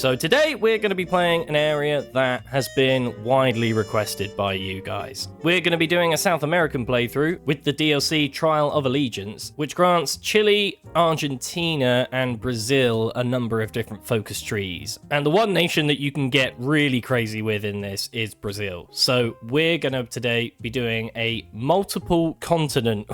So today we're going to be playing an area that has been widely requested by you guys. We're going to be doing a South American playthrough with the DLC Trial of Allegiance, which grants Chile, Argentina, and Brazil a number of different focus trees. And the one nation that you can get really crazy with in this is Brazil. So we're going to today be doing a multiple continent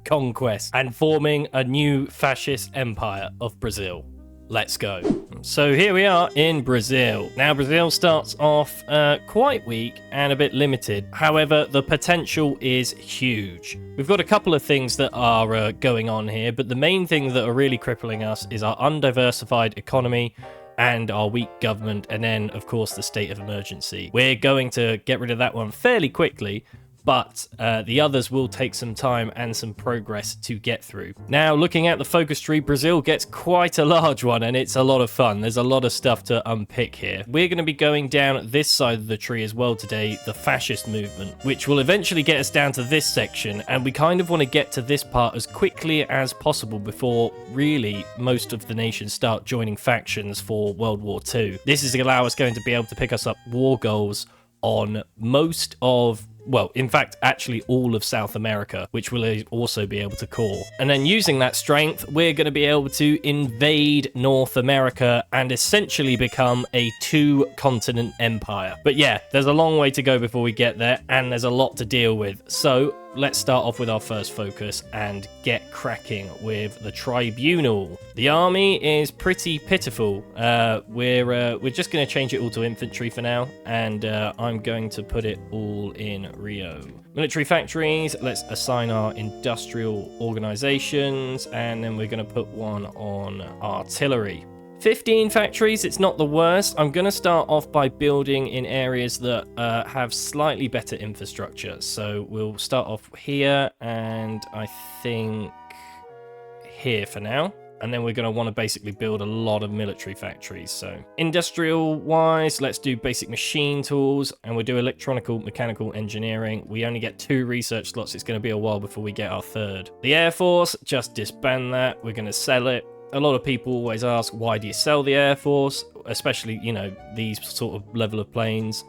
conquest and forming a new fascist empire of Brazil. Let's go. So here we are in Brazil. Now Brazil starts off quite weak and a bit limited. However, the potential is huge. We've got a couple of things that are going on here, but the main thing that are really crippling us is our undiversified economy and our weak government, and then of course the state of emergency. We're going to get rid of that one fairly quickly, but the others will take some time and some progress to get through. Now, looking at the focus tree, Brazil gets quite a large one, and it's a lot of fun. There's a lot of stuff to unpick here. We're going to be going down this side of the tree as well today, the fascist movement, which will eventually get us down to this section, and we kind of want to get to this part as quickly as possible before really most of the nations start joining factions for World War II. This is going to be able to pick us up war goals on most of, well, in fact, actually all of South America, which we'll also be able to call. And then using that strength, we're going to be able to invade North America and essentially become a two-continent empire. But yeah, there's a long way to go before we get there, and there's a lot to deal with. So let's start off with our first focus and get cracking with the tribunal. The army is pretty pitiful. We're just going to change it all to infantry for now, and I'm going to put it all in Rio. Military factories, let's assign our industrial organizations, and then we're going to put one on artillery. 15 factories, it's not the worst. I'm going to start off by building in areas that have slightly better infrastructure. So we'll start off here, and I think here for now. And then we're going to want to basically build a lot of military factories. So industrial wise, let's do basic machine tools, and we'll do electronical mechanical engineering. We only get 2 research slots. It's going to be a while before we get our 3rd. The Air Force, just disband that. We're going to sell it. A lot of people always ask, why do you sell the Air Force? Especially, you know, these sort of level of planes.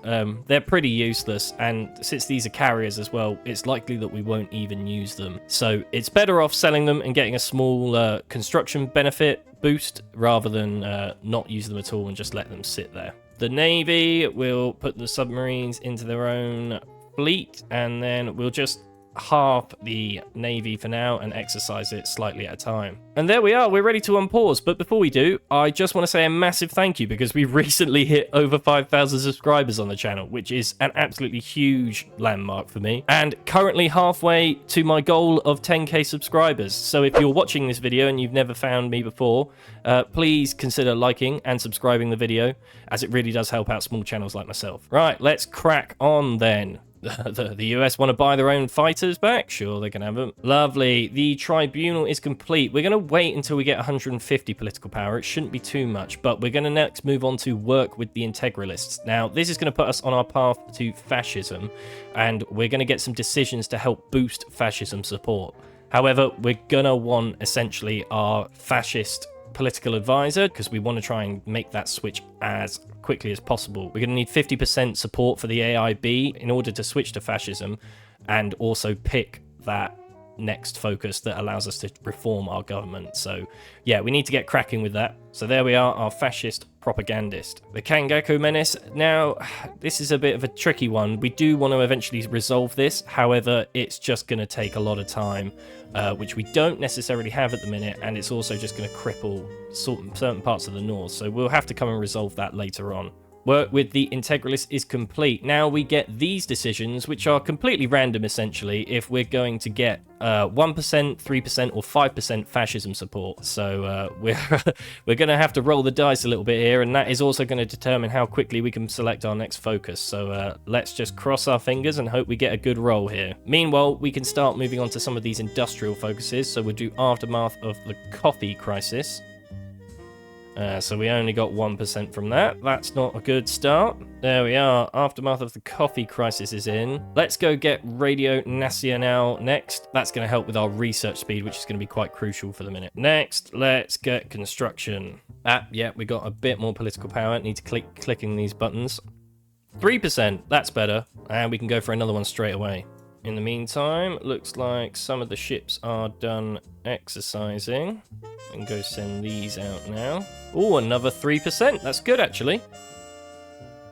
They're pretty useless, and since these are carriers as well, it's likely that we won't even use them. So it's better off selling them and getting a small construction benefit boost rather than not use them at all and just let them sit there. The Navy will put the submarines into their own fleet, and then we'll just half the Navy for now and exercise it slightly at a time. And there we are, we're ready to unpause. But before we do, I just want to say a massive thank you, because we've recently hit over 5,000 subscribers on the channel, which is an absolutely huge landmark for me, and currently halfway to my goal of 10k subscribers. So if you're watching this video and you've never found me before, please consider liking and subscribing the video, as it really does help out small channels like myself. Right, let's crack on then. The US want to buy their own fighters back? Sure, they can have them. Lovely. The tribunal is complete. We're going to wait until we get 150 political power. It shouldn't be too much, but we're going to next move on to work with the integralists. Now, this is going to put us on our path to fascism, and we're going to get some decisions to help boost fascism support. However, we're going to want essentially our fascist political advisor, because we want to try and make that switch as quickly as possible. We're going to need 50% support for the AIB in order to switch to fascism, and also pick that next focus that allows us to reform our government. So yeah, we need to get cracking with that. So there we are, our fascist propagandist. The Kangaku Menace. Now, this is a bit of a tricky one. We do want to eventually resolve this. However, it's just going to take a lot of time, which we don't necessarily have at the minute, and it's also just going to cripple certain parts of the north. So we'll have to come and resolve that later on. Work with the integralists is complete. Now we get these decisions, which are completely random, essentially, if we're going to get 1%, 3%, or 5% fascism support. So we're going to have to roll the dice a little bit here, and that is also going to determine how quickly we can select our next focus. So let's just cross our fingers and hope we get a good roll here. Meanwhile, we can start moving on to some of these industrial focuses. So we'll do aftermath of the coffee crisis. So we only got 1% from that. That's not a good start. There we are. Aftermath of the coffee crisis is in. Let's go get Radio Nacional next. That's going to help with our research speed, which is going to be quite crucial for the minute. Next, let's get construction. Yeah, we got a bit more political power. Need to clicking these buttons. 3%, that's better. And we can go for another one straight away. In the meantime, looks like some of the ships are done exercising. And go send these out now. Oh, another 3%. That's good, actually.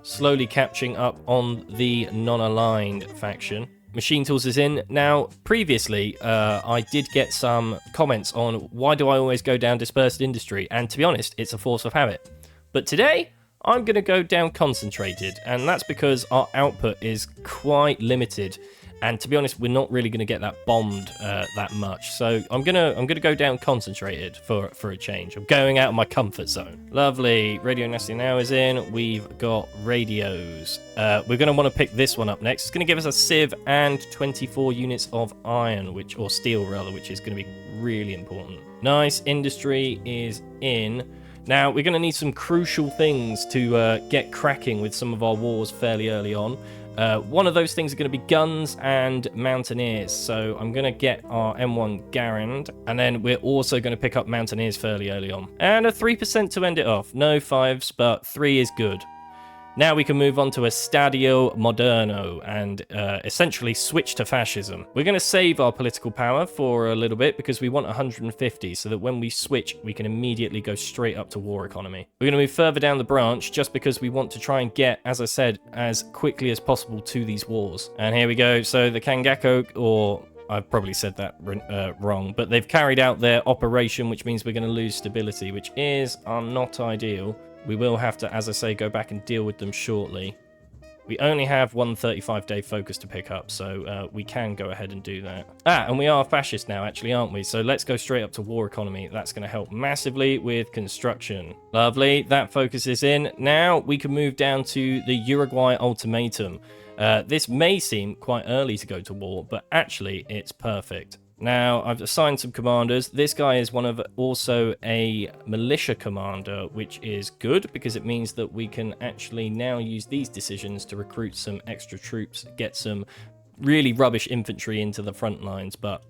Slowly catching up on the non-aligned faction. Machine Tools is in. Now, previously, I did get some comments on why do I always go down dispersed industry? And to be honest, it's a force of habit. But today, I'm going to go down concentrated. And that's because our output is quite limited. And to be honest, we're not really going to get that bombed that much. So I'm gonna go down concentrated for a change. I'm going out of my comfort zone. Lovely. Radio Nacional is in. We've got radios. We're going to want to pick this one up next. It's going to give us a sieve and 24 units of iron, or steel rather, which is going to be really important. Nice. Industry is in. Now, we're going to need some crucial things to get cracking with some of our wars fairly early on. One of those things are going to be guns and mountaineers. So I'm going to get our M1 Garand, and then we're also going to pick up mountaineers fairly early on. And a 3% to end it off. No 5s, but 3 is good. Now we can move on to Estadio Moderno and essentially switch to fascism. We're going to save our political power for a little bit because we want 150 so that when we switch, we can immediately go straight up to war economy. We're going to move further down the branch just because we want to try and get, as I said, as quickly as possible to these wars. And here we go. So the Kangako, or I've probably said that wrong, but they've carried out their operation, which means we're going to lose stability, which is not ideal. We will have to, as I say, go back and deal with them shortly. We only have one 35-day focus to pick up, so we can go ahead and do that. And we are fascist now, actually, aren't we? So let's go straight up to war economy. That's going to help massively with construction. Lovely. That focus is in. Now we can move down to the Uruguay ultimatum. This may seem quite early to go to war, but actually it's perfect. Now, I've assigned some commanders. This guy is also a militia commander, which is good because it means that we can actually now use these decisions to recruit some extra troops, get some really rubbish infantry into the front lines, but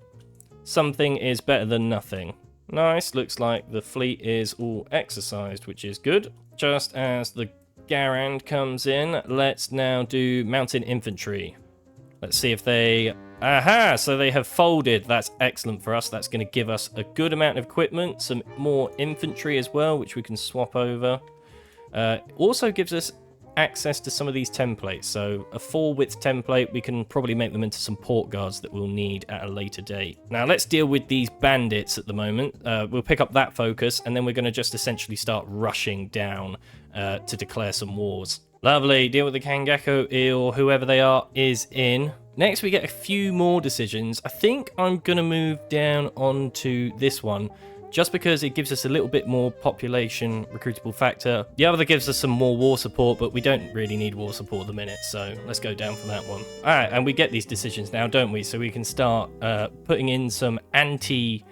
something is better than nothing. Nice, looks like the fleet is all exercised, which is good. Just as the Garand comes in, let's now do mountain infantry. Let's see if they... Aha! So they have folded. That's excellent for us. That's going to give us a good amount of equipment, some more infantry as well, which we can swap over. Also gives us access to some of these templates. So a 4-width template, we can probably make them into some port guards that we'll need at a later date. Now let's deal with these bandits at the moment. We'll pick up that focus, and then we're going to just essentially start rushing down to declare some wars. Lovely. Deal with the Kangako or whoever they are is in. Next, we get a few more decisions. I think I'm going to move down onto this one just because it gives us a little bit more population recruitable factor. The other gives us some more war support, but we don't really need war support at the minute, so let's go down for that one. All right, and we get these decisions now, don't we? So we can start putting in some anti-them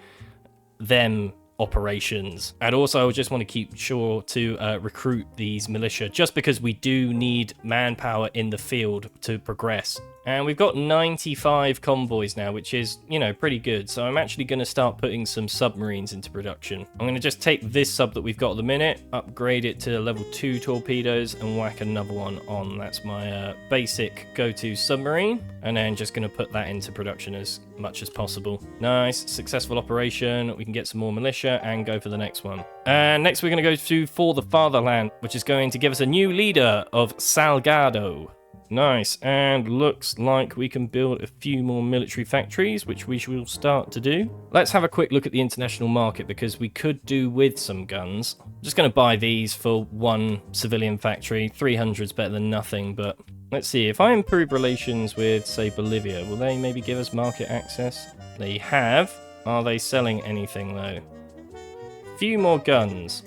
operations. And also I just want to keep sure to recruit these militia just because we do need manpower in the field to progress. And we've got 95 convoys now, which is, you know, pretty good. So I'm actually going to start putting some submarines into production. I'm going to just take this sub that we've got at the minute, upgrade it to level 2 torpedoes, and whack another one on. That's my basic go-to submarine. And then just going to put that into production as much as possible. Nice, successful operation. We can get some more militia and go for the next one. And next we're going to go to For the Fatherland, which is going to give us a new leader of Salgado. Nice, and looks like we can build a few more military factories, which we will start to do. Let's have a quick look at the international market, because we could do with some guns. I'm just going to buy these for one civilian factory. 300 is better than nothing, but let's see. If I improve relations with, say, Bolivia, will they maybe give us market access? They have. Are they selling anything, though? Few more guns.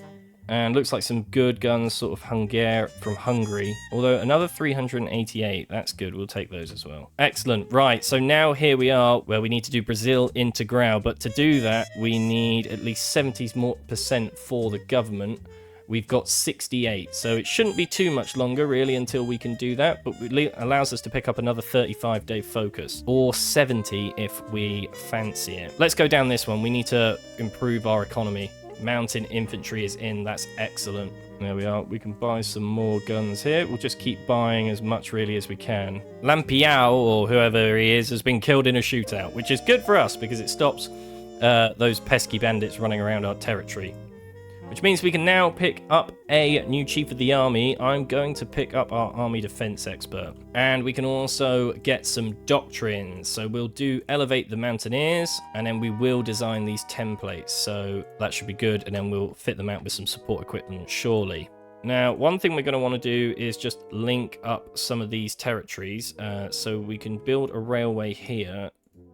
And looks like some good guns, sort of from Hungary. Although another 388, that's good. We'll take those as well. Excellent. Right, so now here we are where we need to do Brazil Integral. But to do that, we need at least 70% for the government. We've got 68, so it shouldn't be too much longer, really, until we can do that, but it allows us to pick up another 35-day focus, or 70 if we fancy it. Let's go down this one. We need to improve our economy. Mountain infantry is in. That's excellent. There we are. We can buy some more guns here. We'll just keep buying as much, really, as we can. Lampiao, or whoever he is, has been killed in a shootout, which is good for us because it stops those pesky bandits running around our territory. Which means we can now pick up a new chief of the army. I'm going to pick up our army defense expert. And we can also get some doctrines. So we'll do elevate the mountaineers, and then we will design these templates. So that should be good, and then we'll fit them out with some support equipment, surely. Now, one thing we're going to want to do is just link up some of these territories. So we can build a railway here.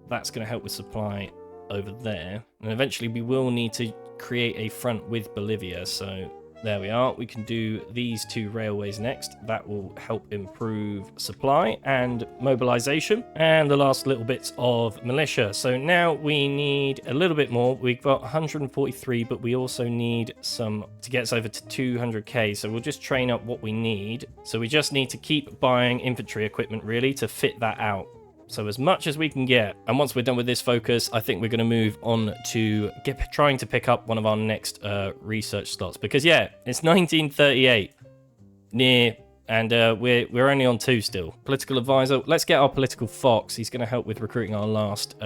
That's going to help with supply over there. And eventually we will need to create a front with Bolivia, so there we are. We can do these two railways next. That will help improve supply and mobilization, and the last little bits of militia. So now we need a little bit more. We've got 143, but we also need some to get us over to 200k, so we'll just train up what we need. So we just need to keep buying infantry equipment, really, to fit that out. So as much as we can get. And once we're done with this focus, I think we're going to move on to trying to pick up one of our next research slots. Because, yeah, it's 1938. Near. And we're only on 2 still. Political advisor. Let's get our political fox. He's going to help with recruiting our last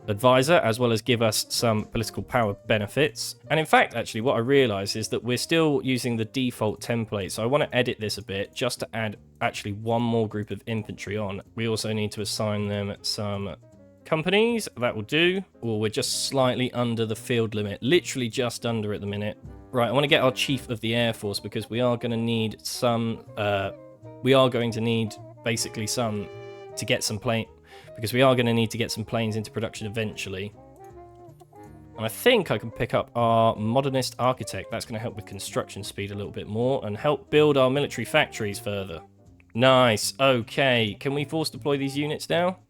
advisor, as well as give us some political power benefits. And in fact, actually, what I realize is that we're still using the default template. So I want to edit this a bit just to add actually one more group of infantry on. We also need to assign them some companies. That will do. Or we're just slightly under the field limit, literally just under at the minute. Right, I want to get our chief of the Air Force because we are going to need some, basically some to get some plane. Because we are going to need to get some planes into production eventually. And I think I can pick up our modernist architect. That's going to help with construction speed a little bit more and help build our military factories further. Nice. Okay. Can we force deploy these units now?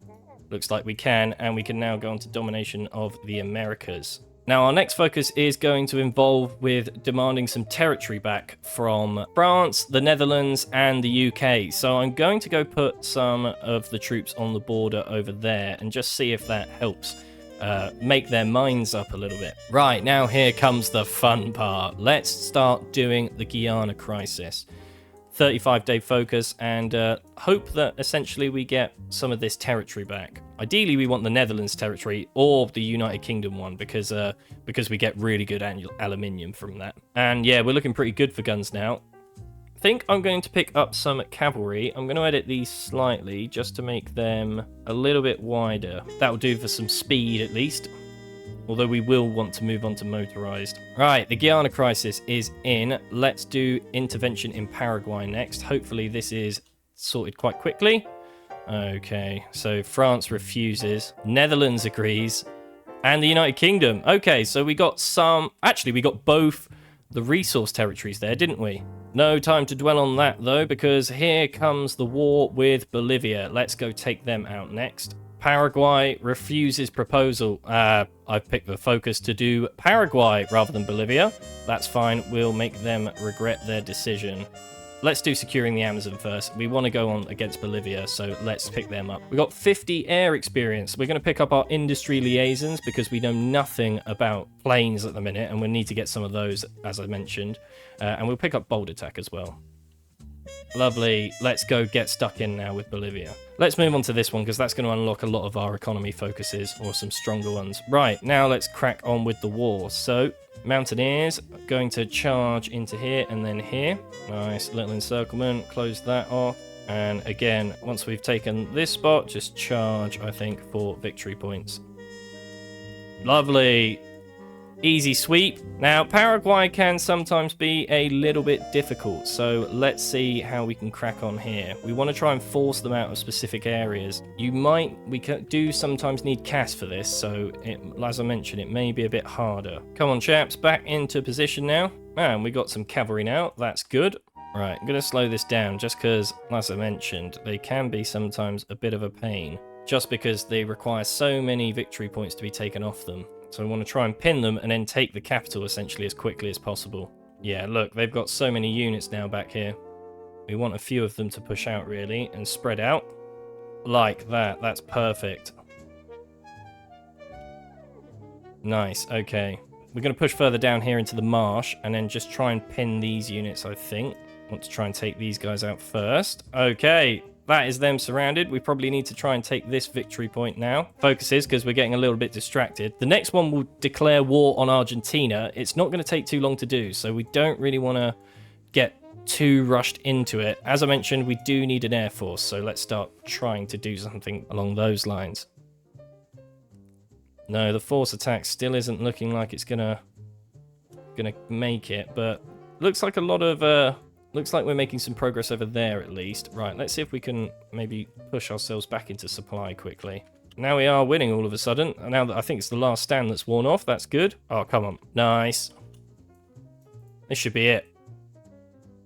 Looks like we can. And we can now go on to domination of the Americas. Now, our next focus is going to involve with demanding some territory back from France, the Netherlands, and the UK. So I'm going to go put some of the troops on the border over there and just see if that helps make their minds up a little bit. Right, now here comes the fun part. Let's start doing the Guyana crisis. 35-day focus and hope that essentially we get some of this territory back. Ideally, we want the Netherlands territory or the United Kingdom one because we get really good aluminium from that. And yeah, we're looking pretty good for guns now. I think I'm going to pick up some cavalry. I'm going to edit these slightly just to make them a little bit wider. That'll do for some speed at least. Although we will want to move on to motorized. Right, the Guyana crisis is in. Let's do intervention in Paraguay next. Hopefully this is sorted quite quickly. Okay, so France refuses. Netherlands agrees. And the United Kingdom. Okay, so we got some... Actually, we got both the resource territories there, didn't we? No time to dwell on that, though, because here comes the war with Bolivia. Let's go take them out next. Paraguay refuses proposal. I've picked the focus to do Paraguay rather than Bolivia. That's fine. We'll make them regret their decision. Let's do securing the Amazon first. We want to go on against Bolivia, so let's pick them up. We got 50 air experience. We're going to pick up our industry liaisons because we know nothing about planes at the minute, and we'll need to get some of those, as I mentioned. And we'll pick up bold attack as well. Lovely. Let's go get stuck in now with Bolivia. Let's move on to this one because that's going to unlock a lot of our economy focuses or some stronger ones. Right, now let's crack on with the war. So, Mountaineers going to charge into here and then here. Nice little encirclement. Close that off. And again, once we've taken this spot, just charge, I think, for victory points. Lovely. Easy sweep. Now, Paraguay can sometimes be a little bit difficult, so let's see how we can crack on here. We want to try and force them out of specific areas. We do sometimes need CAS for this, so as I mentioned, it may be a bit harder. Come on, chaps, back into position now. And we got some cavalry now. That's good. Right, I'm going to slow this down just because, as I mentioned, they can be sometimes a bit of a pain, just because they require so many victory points to be taken off them. So I want to try and pin them and then take the capital essentially as quickly as possible. Yeah, look, they've got so many units now back here. We want a few of them to push out, really, and spread out. Like that. That's perfect. Nice, okay. We're going to push further down here into the marsh, and then just try and pin these units, I think. Want to try and take these guys out first. Okay, that is them surrounded. We probably need to try and take this victory point now. Focuses, because we're getting a little bit distracted. The next one will declare war on Argentina. It's not going to take too long to do, so we don't really want to get too rushed into it. As I mentioned, we do need an air force, so let's start trying to do something along those lines. No, the force attack still isn't looking like it's gonna make it, but looks like a lot of looks like we're making some progress over there at least. Right, let's see if we can maybe push ourselves back into supply quickly. Now we are winning all of a sudden. Now that I think it's the last stand that's worn off, that's good. Oh, come on. Nice. This should be it.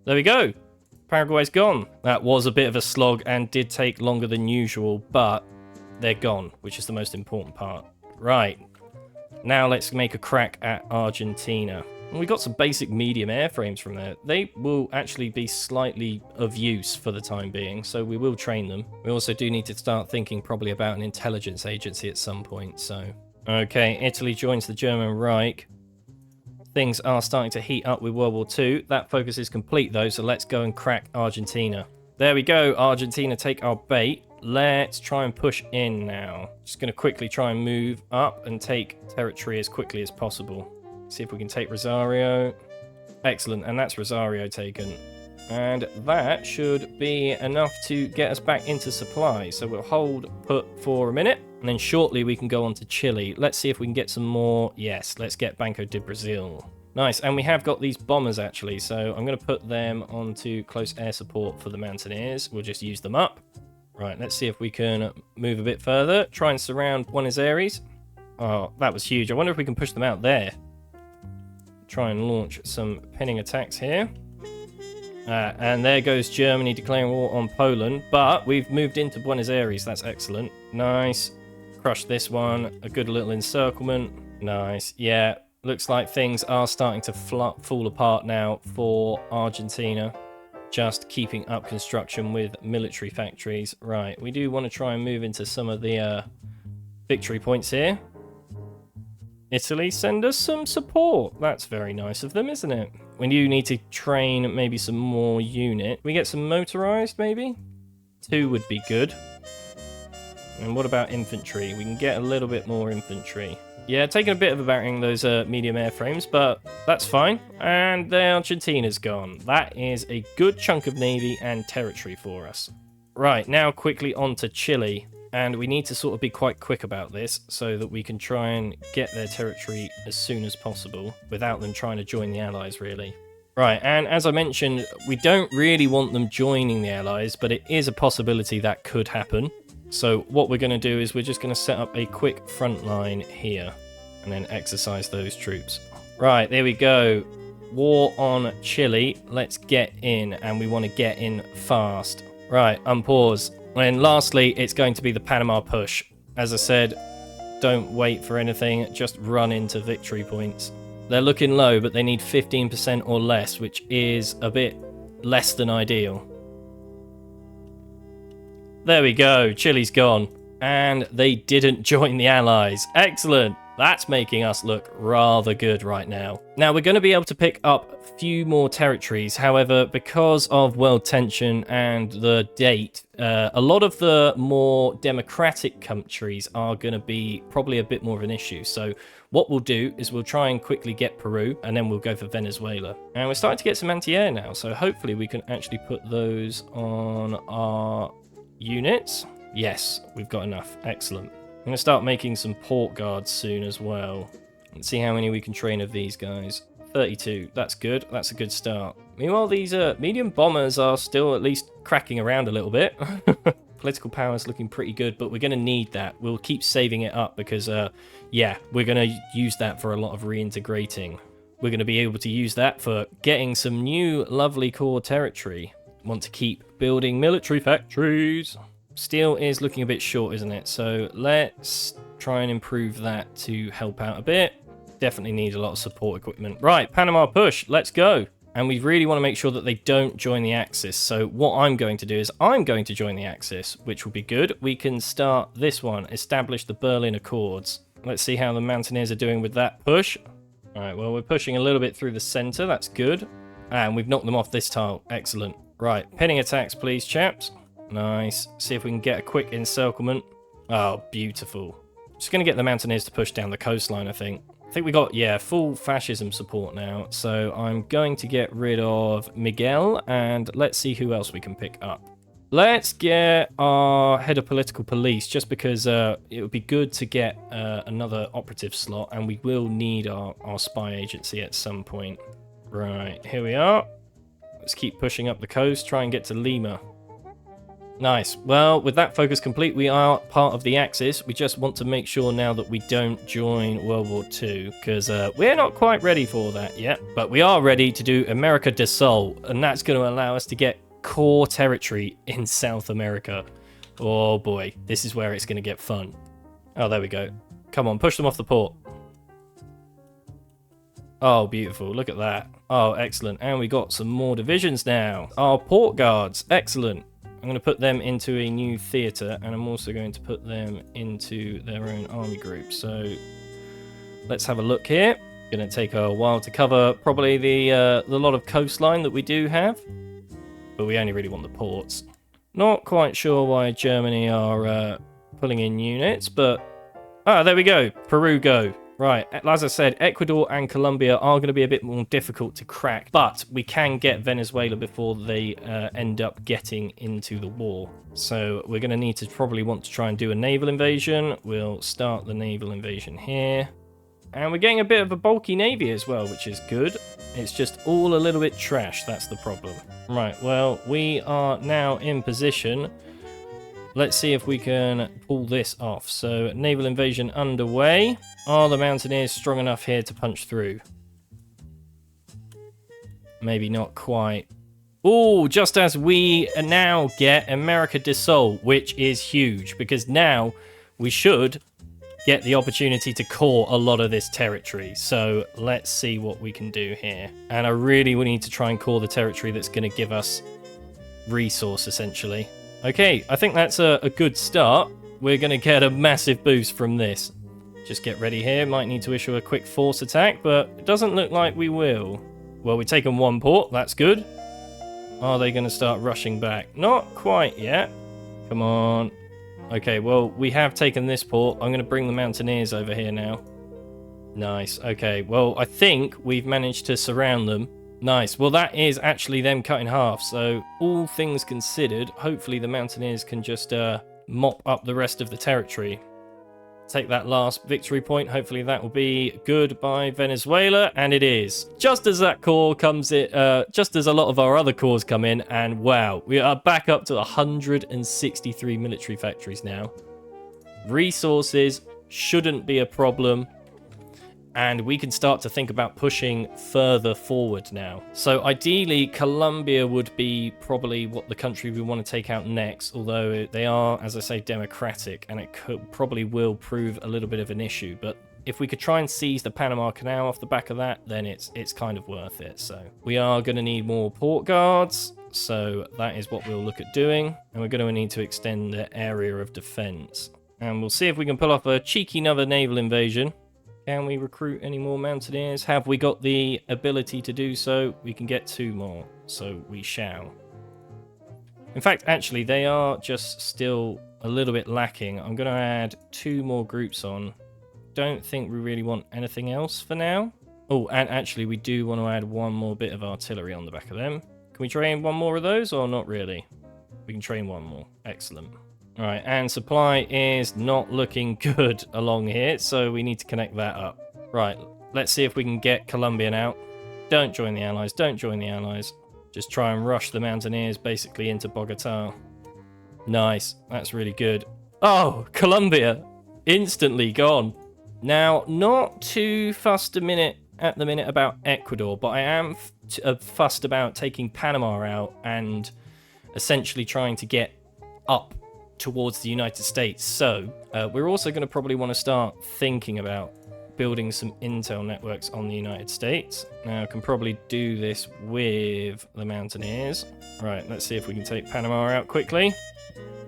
There we go. Paraguay's gone. That was a bit of a slog and did take longer than usual, but they're gone, which is the most important part. Right. Now let's make a crack at Argentina. We got some basic medium airframes from there. They will actually be slightly of use for the time being, so we will train them. We also do need to start thinking probably about an intelligence agency at some point, so... Okay, Italy joins the German Reich. Things are starting to heat up with World War II. That focus is complete, though, so let's go and crack Argentina. There we go, Argentina take our bait. Let's try and push in now. Just going to quickly try and move up and take territory as quickly as possible. See if we can take Rosario. Excellent, and that's Rosario taken. And that should be enough to get us back into supply. So we'll hold put for a minute, and then shortly we can go on to Chile. Let's see if we can get some more. Yes, let's get Banco de Brazil. Nice, and we have got these bombers actually, so I'm going to put them onto close air support for the Mountaineers. We'll just use them up. Right, let's see if we can move a bit further. Try and surround Buenos Aires. Oh, that was huge. I wonder if we can push them out there. Try and launch some pinning attacks here. And there goes Germany declaring war on Poland. But we've moved into Buenos Aires. That's excellent. Nice. Crush this one. A good little encirclement. Nice. Yeah, looks like things are starting to fall apart now for Argentina. Just keeping up construction with military factories. Right, we do want to try and move into some of the victory points here. Italy, send us some support. That's very nice of them, isn't it? We do need to train maybe some more unit. We get some motorized, maybe? 2 would be good. And what about infantry? We can get a little bit more infantry. Yeah, taking a bit of a battering, those medium airframes, but that's fine. And the Argentina's gone. That is a good chunk of navy and territory for us. Right, now quickly on to Chile. And we need to sort of be quite quick about this so that we can try and get their territory as soon as possible without them trying to join the Allies, really. Right, and as I mentioned, we don't really want them joining the Allies, but it is a possibility that could happen. So what we're going to do is we're just going to set up a quick front line here and then exercise those troops. Right, there we go. War on Chile. Let's get in, and we want to get in fast. Right, unpause. And lastly, it's going to be the Panama push. As I said, don't wait for anything, just run into victory points. They're looking low, but they need 15% or less, which is a bit less than ideal. There we go, Chile's gone. And they didn't join the Allies. Excellent. That's making us look rather good right now. Now, we're going to be able to pick up a few more territories. However, because of world tension and the date, a lot of the more democratic countries are going to be probably a bit more of an issue. So what we'll do is we'll try and quickly get Peru, and then we'll go for Venezuela. And we're starting to get some anti-air now, so hopefully we can actually put those on our units. Yes, we've got enough. Excellent. I'm going to start making some port guards soon as well. Let's see how many we can train of these guys. 32. That's good. That's a good start. Meanwhile, these medium bombers are still at least cracking around a little bit. Political power is looking pretty good, but we're going to need that. We'll keep saving it up because, yeah, we're going to use that for a lot of reintegrating. We're going to be able to use that for getting some new lovely core territory. Want to keep building military factories. Steel is looking a bit short, isn't it? So let's try and improve that to help out a bit. definitely need a lot of support equipment. Right, Panama push, let's go. And we really want to make sure that they don't join the Axis. So what I'm going to do is I'm going to join the Axis, which will be good. We can start this one, establish the Berlin Accords. Let's see how the Mountaineers are doing with that push. All right, well, we're pushing a little bit through the center. That's good. And we've knocked them off this tile. Excellent. Right, pinning attacks, please, chaps. Nice. See if we can get a quick encirclement. Oh, beautiful. Just going to get the Mountaineers to push down the coastline, I think. I think we got, yeah, full fascism support now. So I'm going to get rid of Miguel, and let's see who else we can pick up. Let's get our head of political police, just because it would be good to get another operative slot, and we will need our spy agency at some point. Right, here we are. Let's keep pushing up the coast, try and get to Lima. Nice. Well, with that focus complete, we are part of the Axis. We just want to make sure now that we don't join World War II, because we're not quite ready for that yet. But we are ready to do America del Sol, and that's going to allow us to get core territory in South America. Oh boy, this is where it's going to get fun. Oh, there we go. Come on, push them off the port. Oh, beautiful. Look at that. Oh, excellent. And we got some more divisions now. Our port guards. Excellent. I'm going to put them into a new theatre, and I'm also going to put them into their own army group. So let's have a look here. Going to take a while to cover probably the lot of coastline that we do have, but we only really want the ports. Not quite sure why Germany are pulling in units, but there we go. Peru go. Right, as I said, Ecuador and Colombia are going to be a bit more difficult to crack, but we can get Venezuela before they end up getting into the war. So we're going to need to probably want to try and do a naval invasion. We'll start the naval invasion here. And we're getting a bit of a bulky navy as well, which is good. It's just all a little bit trash, that's the problem. Right, well, we are now in position. Let's see if we can pull this off. So, naval invasion underway. Are the Mountaineers strong enough here to punch through? Maybe not quite. Oh, just as we now get America del Sol, which is huge, because now we should get the opportunity to core a lot of this territory. So, let's see what we can do here. And I really need to try and core the territory that's going to give us resource, essentially. Okay, I think that's a good start. We're going to get a massive boost from this. Just get ready here. Might need to issue a quick force attack, but it doesn't look like we will. Well, we've taken one port. That's good. Are they going to start rushing back? Not quite yet. Come on. Okay, well, we have taken this port. I'm going to bring the Mountaineers over here now. Nice. Okay, well, I think we've managed to surround them. Nice. Well, that is actually them cut in half. So, all things considered, hopefully the Mountaineers can just mop up the rest of the territory. Take that last victory point. Hopefully that will be good by Venezuela, and it is. Just as that core comes in, just as a lot of our other cores come in, and wow, we are back up to 163 military factories now. Resources shouldn't be a problem. And we can start to think about pushing further forward now. So ideally, Colombia would be probably what the country we want to take out next, although they are, as I say, democratic, and it probably will prove a little bit of an issue. But if we could try and seize the Panama Canal off the back of that, then it's kind of worth it. So we are going to need more port guards. So that is what we'll look at doing. And we're going to need to extend the area of defense. And we'll see if we can pull off a cheeky another naval invasion. Can we recruit any more Mountaineers? Have we got the ability to do so? We can get 2 more, so we shall. In fact, actually, they are just still a little bit lacking. I'm going to add 2 more groups on. Don't think we really want anything else for now. Oh, and actually, we do want to add 1 more bit of artillery on the back of them. Can we train 1 more of those, or not really? We can train 1 more. Excellent. All right, and supply is not looking good along here, so we need to connect that up. Right, let's see if we can get Colombian out. Don't join the Allies, don't join the Allies. Just try and rush the Mountaineers basically into Bogota. Nice, that's really good. Oh, Colombia, instantly gone. Now, not too fussed at the minute about Ecuador, but I am fussed about taking Panama out and essentially trying to get up towards the United States. So we're also going to probably want to start thinking about building some intel networks on the United States. Now, I can probably do this with the Mountaineers. Right, let's see if we can take Panama out quickly.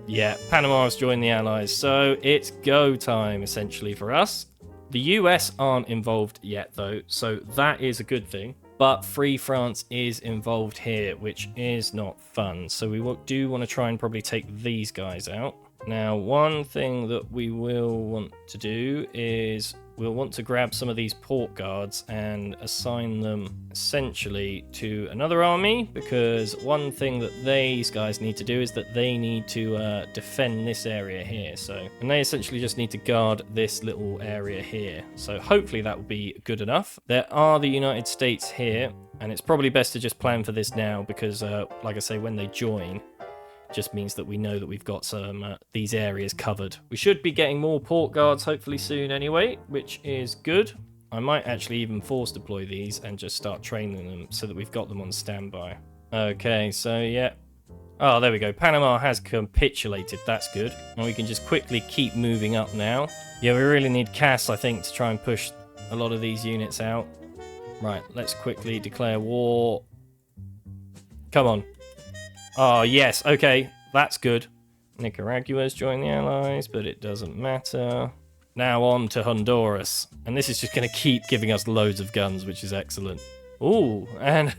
Yeah, Panama has joined the Allies, so it's go time, essentially, for us. The US aren't involved yet, though, so that is a good thing. But Free France is involved here, which is not fun. So we do want to try and probably take these guys out. Now, one thing that we will want to do is we'll want to grab some of these port guards and assign them essentially to another army, because one thing that these guys need to do is that they need to defend this area here. And they essentially just need to guard this little area here. So hopefully that will be good enough. There are the United States here, and it's probably best to just plan for this now because, like I say, when they join, just means that we know that we've got some these areas covered. We should be getting more port guards hopefully soon anyway, which is good. I might actually even force deploy these and just start training them so that we've got them on standby. Okay, so yeah. Oh, there we go. Panama has capitulated. That's good. And we can just quickly keep moving up now. Yeah, we really need CAS, I think, to try and push a lot of these units out. Right, let's quickly declare war. Come on. Oh, yes. Okay, that's good. Nicaragua's joined the Allies, but it doesn't matter. Now on to Honduras. And this is just going to keep giving us loads of guns, which is excellent. Ooh, and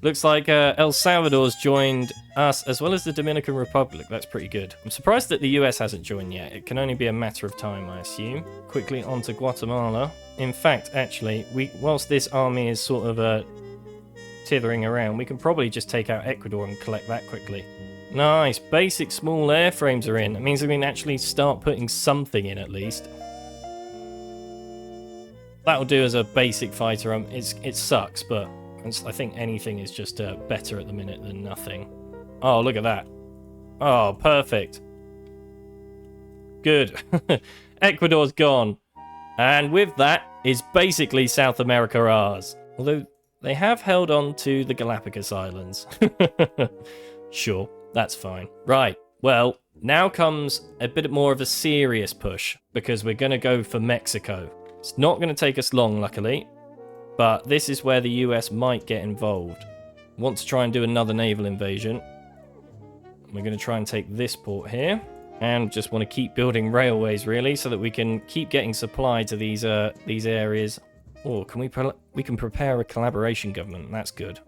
looks like El Salvador's joined us, as well as the Dominican Republic. That's pretty good. I'm surprised that the US hasn't joined yet. It can only be a matter of time, I assume. Quickly on to Guatemala. In fact, actually, whilst this army is sort of tithering around, we can probably just take out Ecuador and collect that quickly. Nice. Basic small airframes are in. It means we can actually start putting something in at least. That'll do as a basic fighter. It sucks, but I think anything is just better at the minute than nothing. Oh, look at that. Oh, perfect. Good. Ecuador's gone. And with that is basically South America ours. Although they have held on to the Galapagos Islands. Sure, that's fine. Right, well, now comes a bit more of a serious push, because we're going to go for Mexico. It's not going to take us long, luckily, but this is where the US might get involved. Want to try and do another naval invasion. We're going to try and take this port here, and just want to keep building railways, really, so that we can keep getting supply to these areas. Or can we can prepare a collaboration government. That's good.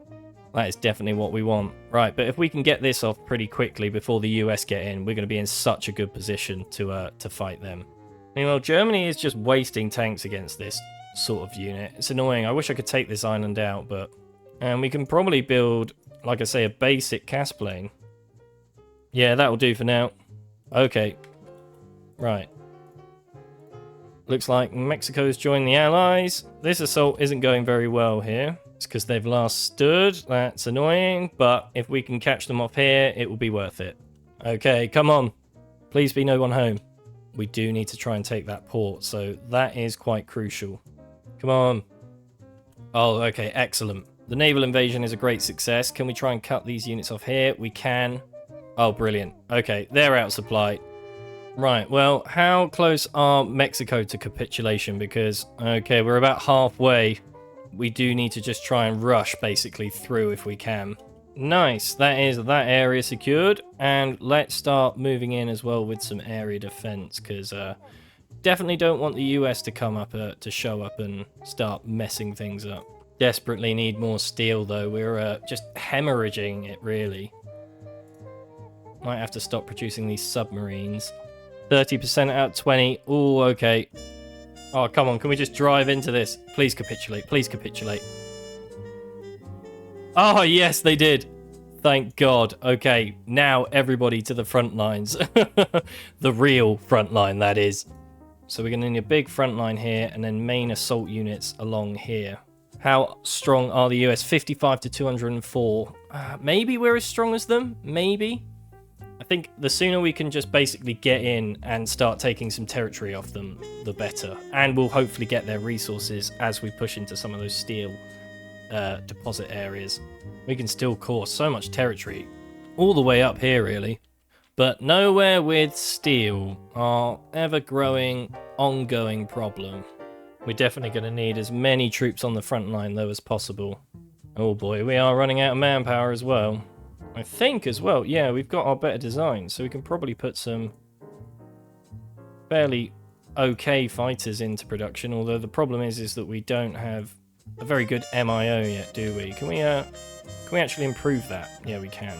That is definitely what we want. Right, but if we can get this off pretty quickly before the US get in, we're going to be in such a good position to fight them. Meanwhile, Germany is just wasting tanks against this sort of unit. It's annoying. I wish I could take this island out, but... And we can probably build, like I say, a basic CAS plane. Yeah, that'll do for now. Okay. Right. Looks like Mexico's joined the Allies. This assault isn't going very well here. It's because they've last stood. That's annoying. But if we can catch them off here, it will be worth it. Okay, come on. Please be no one home. We do need to try and take that port, so that is quite crucial. Come on. Oh, okay, excellent. The naval invasion is a great success. Can we try and cut these units off here? We can. Oh, brilliant. Okay, they're out of supply. Right, well, how close are Mexico to capitulation? Because, okay, we're about halfway. We do need to just try and rush, basically, through if we can. Nice, that is that area secured. And let's start moving in as well with some area defense, because definitely don't want the US to come up, to show up and start messing things up. Desperately need more steel, though. We're just hemorrhaging it, really. Might have to stop producing these submarines. 30% out of 20. Ooh, okay. Oh, come on. Can we just drive into this? Please capitulate. Please capitulate. Oh, yes, they did. Thank God. Okay, now everybody to the front lines. The real front line, that is. So we're going to need a big front line here and then main assault units along here. How strong are the US? 55 to 204. Maybe we're as strong as them? Maybe. I think the sooner we can just basically get in and start taking some territory off them, the better. And we'll hopefully get their resources as we push into some of those steel deposit areas. We can still core so much territory all the way up here, really. But nowhere with steel, our ever-growing, ongoing problem. We're definitely going to need as many troops on the front line, though, as possible. Oh boy, we are running out of manpower as well. I think as well, yeah, we've got our better designs, so we can probably put some fairly okay fighters into production, although the problem is that we don't have a very good MIO yet, do we? Can we actually improve that? Yeah, we can.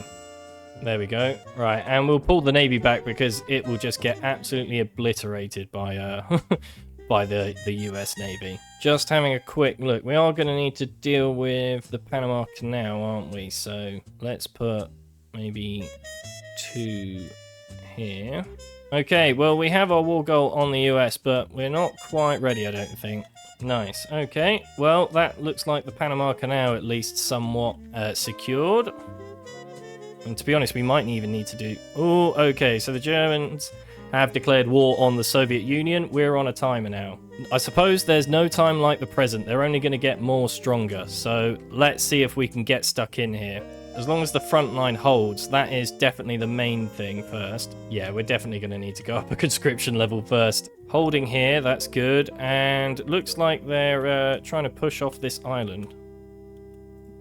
There we go. Right, and we'll pull the Navy back because it will just get absolutely obliterated by by the US Navy. Just having a quick look. We are going to need to deal with the Panama Canal, aren't we? So let's put maybe 2 here. Okay, well, we have our war goal on the US, but we're not quite ready, I don't think. Nice. Okay, well, that looks like the Panama Canal at least somewhat secured. And to be honest, we might even need to do... Oh, okay, so the Germans have declared war on the Soviet Union. We're on a timer now. I suppose there's no time like the present. They're only going to get more stronger. So let's see if we can get stuck in here. As long as the front line holds, that is definitely the main thing first. Yeah, we're definitely going to need to go up a conscription level first. Holding here, that's good. And looks like they're trying to push off this island.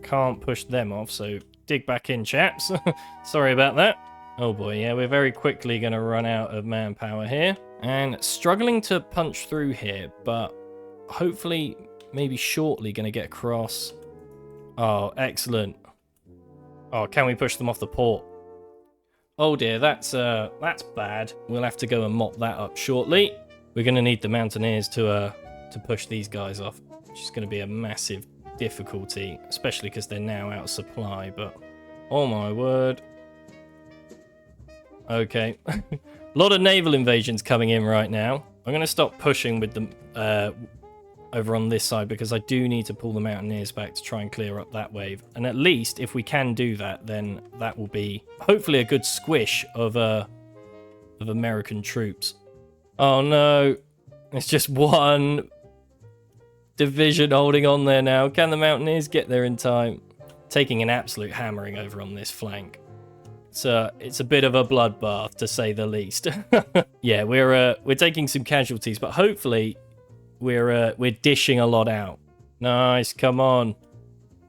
Can't push them off, so dig back in, chaps. Sorry about that. Oh boy, yeah, we're very quickly going to run out of manpower here. And struggling to punch through here, but hopefully, maybe shortly going to get across. Oh, excellent. Oh, can we push them off the port? Oh dear, that's bad. We'll have to go and mop that up shortly. We're going to need the Mountaineers to push these guys off, which is going to be a massive difficulty, especially because they're now out of supply, but oh my word. Okay. A lot of naval invasions coming in right now. I'm going to stop pushing with them over on this side because I do need to pull the Mountaineers back to try and clear up that wave. And at least if we can do that, then that will be hopefully a good squish of American troops. Oh no, it's just one division holding on there now. Can the Mountaineers get there in time? Taking an absolute hammering over on this flank. It's a bit of a bloodbath, to say the least. Yeah, we're taking some casualties, but hopefully we're dishing a lot out. Nice, come on.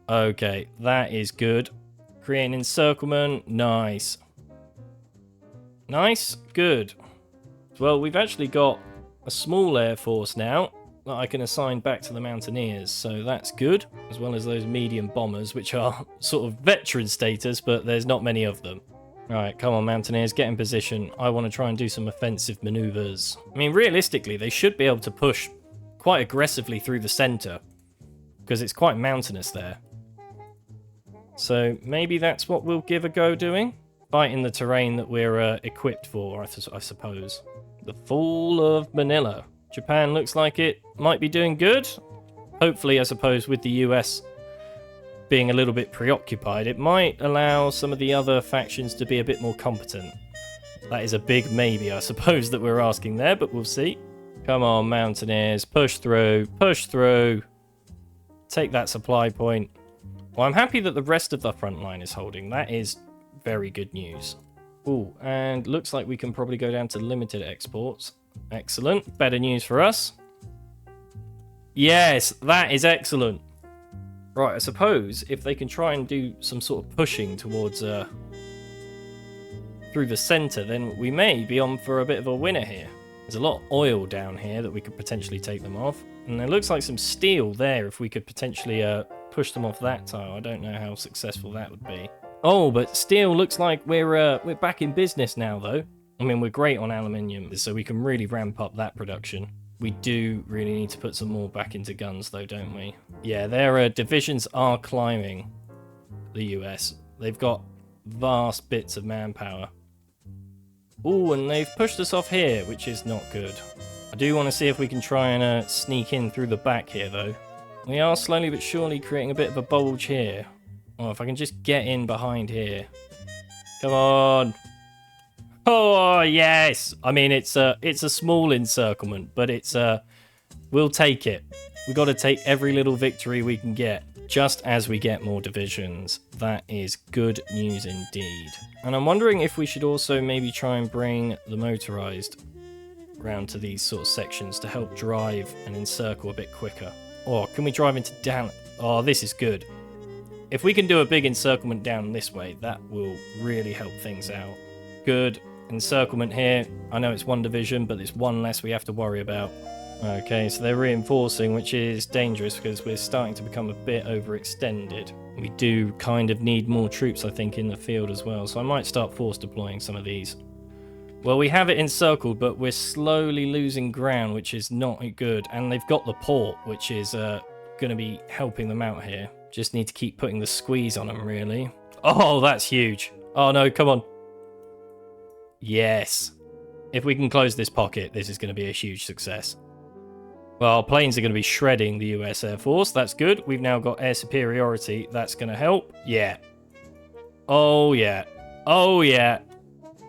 Okay, that is good. Creating encirclement, nice. Nice, good. Well, we've actually got a small air force now that I can assign back to the Mountaineers, so that's good, as well as those medium bombers, which are sort of veteran status, but there's not many of them. Alright, come on, Mountaineers, get in position. I want to try and do some offensive maneuvers. I mean, realistically, they should be able to push quite aggressively through the center, because it's quite mountainous there. So maybe that's what we'll give a go doing. Fighting the terrain that we're equipped for, I suppose. The fall of Manila. Japan looks like it might be doing good. Hopefully, I suppose, with the US being a little bit preoccupied, it might allow some of the other factions to be a bit more competent. That is a big maybe, I suppose, that we're asking there, but we'll see. Come on, Mountaineers, push through, push through. Take that supply point. Well, I'm happy that the rest of the front line is holding. That is very good news. Ooh, and looks like we can probably go down to limited exports. Excellent. Better news for us. Yes, that is excellent. Right, I suppose if they can try and do some sort of pushing towards through the center, then we may be on for a bit of a winner here. There's a lot of oil down here that we could potentially take them off. And there looks like some steel there if we could potentially push them off that tile. I don't know how successful that would be. Oh, but steel looks like we're back in business now, though. I mean, we're great on aluminium, so we can really ramp up that production. We do really need to put some more back into guns, though, don't we? Yeah, their divisions are climbing, the US. They've got vast bits of manpower. Oh, and they've pushed us off here, which is not good. I do want to see if we can try and sneak in through the back here, though. We are slowly but surely creating a bit of a bulge here. Oh, if I can just get in behind here. Come on. Oh, yes. I mean, it's a small encirclement, but we'll take it. We've got to take every little victory we can get, just as we get more divisions. That is good news indeed. And I'm wondering if we should also maybe try and bring the motorized round to these sort of sections to help drive and encircle a bit quicker. Or can we drive into down? Oh, this is good. If we can do a big encirclement down this way, that will really help things out. Good encirclement here. I know it's one division, but it's one less we have to worry about. Okay, so they're reinforcing, which is dangerous because we're starting to become a bit overextended. We do kind of need more troops, I think, in the field as well, so I might start force deploying some of these. Well, we have it encircled, but we're slowly losing ground, which is not good, and they've got the port, which is going to be helping them out here. Just need to keep putting the squeeze on them, really. Oh, that's huge. Oh, no, come on. Yes. If we can close this pocket, this is going to be a huge success. Well, our planes are going to be shredding the US Air Force. That's good. We've now got air superiority. That's going to help. Yeah. Oh, yeah. Oh, yeah.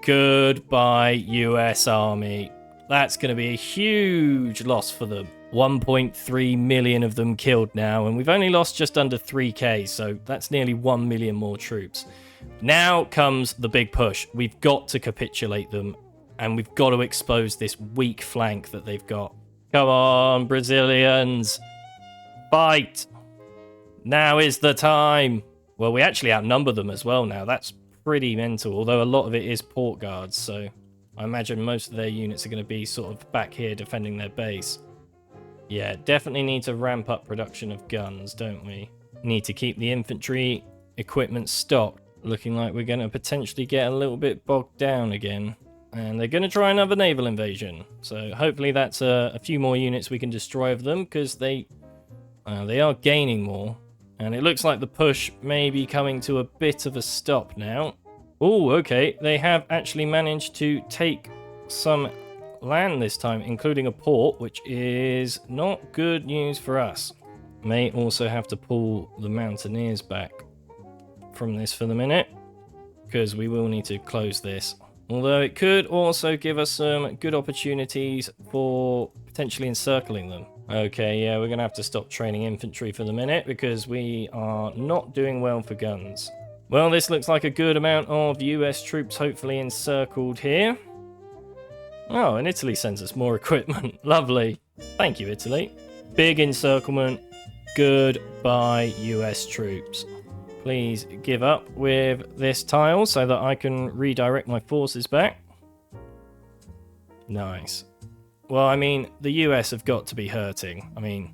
Goodbye, US Army. That's going to be a huge loss for them. 1.3 million of them killed now, and we've only lost just under 3k, so that's nearly 1 million more troops. Now comes the big push. We've got to capitulate them, and we've got to expose this weak flank that they've got. Come on, Brazilians. Fight. Now is the time. Well, we actually outnumber them as well now. That's pretty mental, although a lot of it is port guards, so I imagine most of their units are going to be sort of back here defending their base. Yeah, definitely need to ramp up production of guns, don't we? Need to keep the infantry equipment stocked. Looking like we're going to potentially get a little bit bogged down again. And they're going to try another naval invasion. So hopefully that's a few more units we can destroy of them, because they are gaining more. And it looks like the push may be coming to a bit of a stop now. Oh, okay. They have actually managed to take some land this time, including a port, which is not good news for us. May also have to pull the mountaineers back from this for the minute, because we will need to close this. Although it could also give us some good opportunities for potentially encircling them. Okay, yeah, we're going to have to stop training infantry for the minute because we are not doing well for guns. Well, this looks like a good amount of US troops hopefully encircled here. Oh, and Italy sends us more equipment. Lovely. Thank you, Italy. Big encirclement. Goodbye, US troops. Please give up with this tile so that I can redirect my forces back. Nice. Well, I mean, the US have got to be hurting. I mean,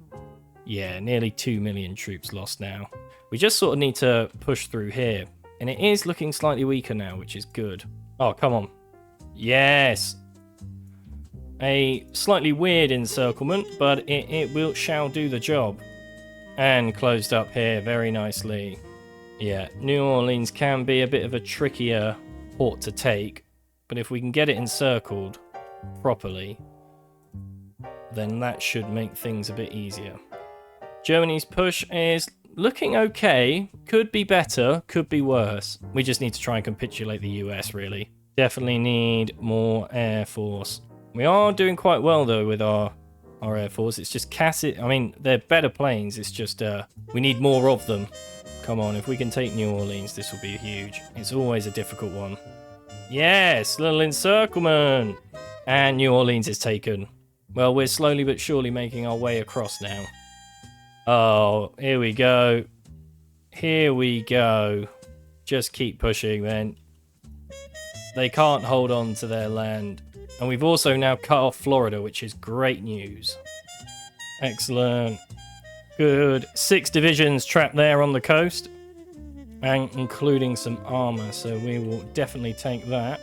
yeah, nearly 2 million troops lost now. We just sort of need to push through here. And it is looking slightly weaker now, which is good. Oh, come on. Yes. A slightly weird encirclement, but it shall do the job. And closed up here very nicely. Yeah, New Orleans can be a bit of a trickier port to take, but if we can get it encircled properly, then that should make things a bit easier. Germany's push is looking okay. Could be better, could be worse. We just need to try and capitulate the US, really. Definitely need more air force. We are doing quite well, though, with our air force. It's just I mean, they're better planes. It's just we need more of them. Come on, if we can take New Orleans, this will be huge. It's always a difficult one. Yes, little encirclement. And New Orleans is taken. Well, we're slowly but surely making our way across now. Oh, here we go. Here we go. Just keep pushing, then. They can't hold on to their land. And we've also now cut off Florida, which is great news. Excellent. Good. 6 divisions trapped there on the coast. And including some armor, so we will definitely take that.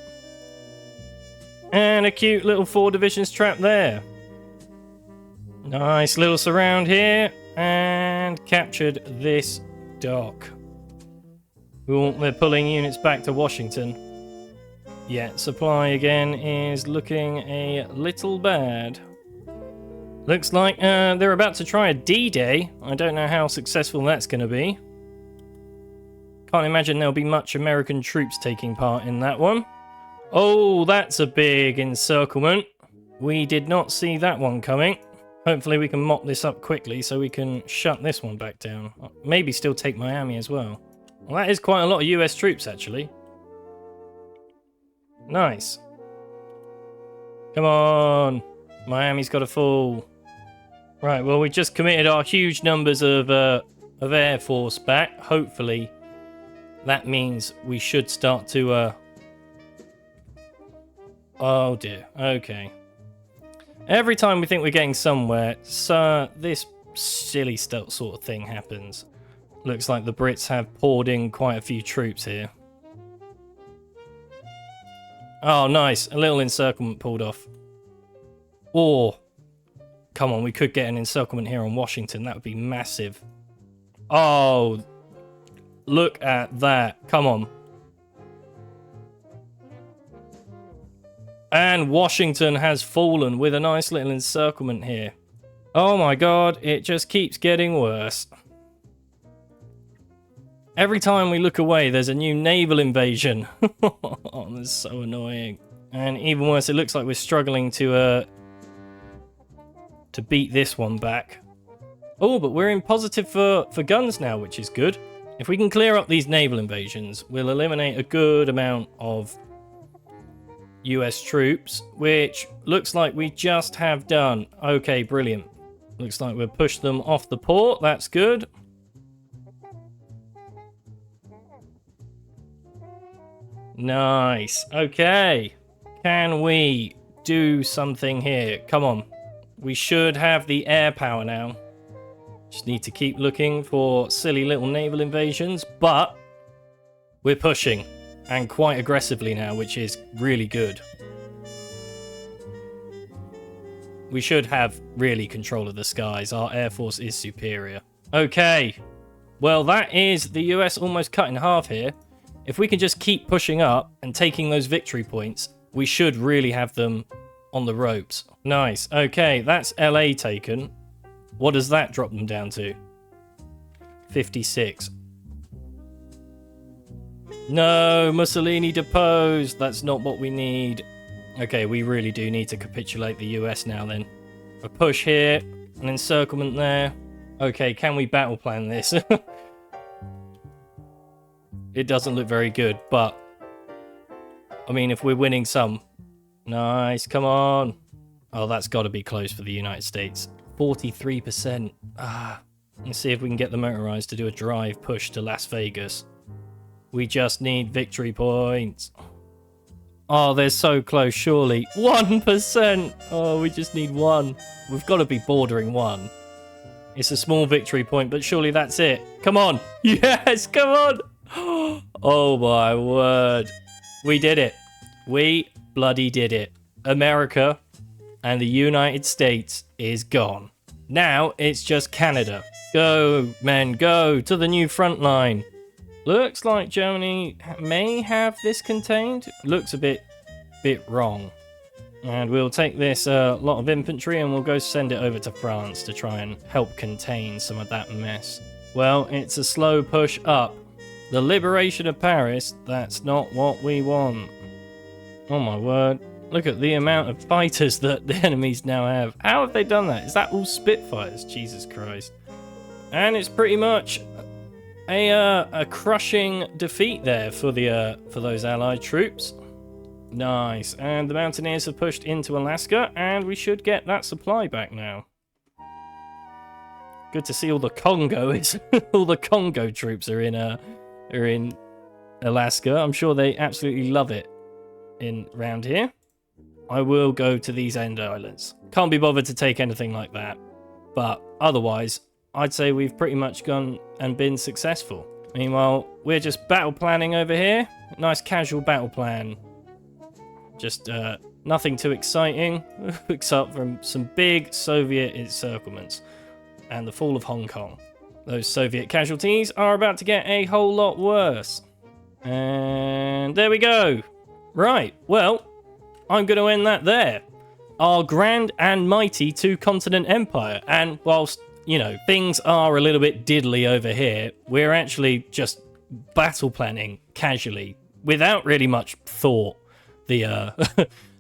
And a cute little 4 divisions trapped there. Nice little surround here. And captured this dock. Ooh, they're pulling units back to Washington. Yeah, supply again is looking a little bad. Looks like they're about to try a D-Day. I don't know how successful that's going to be. Can't imagine there'll be much American troops taking part in that one. Oh, that's a big encirclement. We did not see that one coming. Hopefully we can mop this up quickly so we can shut this one back down. Maybe still take Miami as well. Well, that is quite a lot of US troops, actually. Nice. Come on. Miami's got to fall. Right, well, we just committed our huge numbers of Air Force back. Hopefully, that means we should start to... Oh, dear. Okay. Every time we think we're getting somewhere, this silly sort of thing happens. Looks like the Brits have poured in quite a few troops here. Oh, nice. A little encirclement pulled off. Or, come on, we could get an encirclement here on Washington. That would be massive. Oh, look at that. Come on. And Washington has fallen with a nice little encirclement here. Oh my god, it just keeps getting worse. Every time we look away, there's a new naval invasion. Oh, that's so annoying. And even worse, it looks like we're struggling to beat this one back. Oh, but we're in positive for guns now, which is good. If we can clear up these naval invasions, we'll eliminate a good amount of US troops, which looks like we just have done. Okay, brilliant. Looks like we've pushed them off the port. That's good. Nice. Okay. Can we do something here? Come on. We should have the air power now. Just need to keep looking for silly little naval invasions, but we're pushing. And quite aggressively now, which is really good. We should have really control of the skies. Our Air Force is superior. Okay. Well, that is the US almost cut in half here. If we can just keep pushing up and taking those victory points, we should really have them on the ropes. Nice. Okay, that's LA taken. What does that drop them down to? 56. No, Mussolini deposed. That's not what we need. Okay, we really do need to capitulate the US now then. A push here, an encirclement there. Okay, can we battle plan this? It doesn't look very good, but... I mean, if we're winning some... Nice, come on. Oh, that's got to be close for the United States. 43%. Let's see if we can get the motorized to do a drive push to Las Vegas. We just need victory points. Oh, they're so close, surely. 1%! Oh, we just need 1. We've got to be bordering 1. It's a small victory point, but surely that's it. Come on! Yes, come on! Oh my word. We did it. We bloody did it. America and the United States is gone. Now it's just Canada. Go, men, go to the new front line. Looks like Germany may have this contained. Looks a bit wrong. And we'll take this lot of infantry and we'll go send it over to France to try and help contain some of that mess. Well, it's a slow push up. The liberation of Paris, that's not what we want. Oh my word. Look at the amount of fighters that the enemies now have. How have they done that? Is that all Spitfires? Jesus Christ. And it's pretty much a crushing defeat there for those Allied troops. Nice. And the Mountaineers have pushed into Alaska, and we should get that supply back now. Good to see all the Congo all the Congo troops are in Alaska. I'm sure they absolutely love it around here. I will go to these end islands. Can't be bothered to take anything like that. But otherwise, I'd say we've pretty much gone and been successful. Meanwhile, we're just battle planning over here. Nice casual battle plan. Just nothing too exciting, except from some big Soviet encirclements and the fall of Hong Kong. Those Soviet casualties are about to get a whole lot worse. And there we go. Right, well, I'm going to end that there. Our grand and mighty two-continent empire. And whilst, you know, things are a little bit diddly over here, we're actually just battle planning casually without really much thought the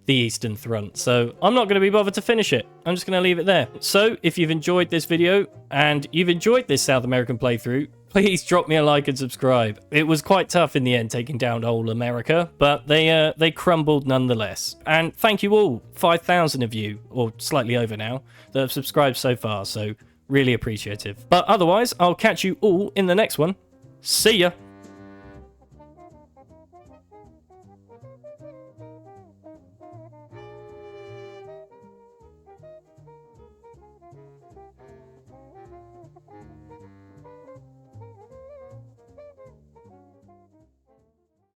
Eastern Front. So I'm not going to be bothered to finish it. I'm just going to leave it there. So if you've enjoyed this video and you've enjoyed this South American playthrough, please drop me a like and subscribe. It was quite tough in the end taking down all America, but they crumbled nonetheless. And thank you all, 5,000 of you, or slightly over now, that have subscribed so far, so really appreciative. But otherwise, I'll catch you all in the next one. See ya!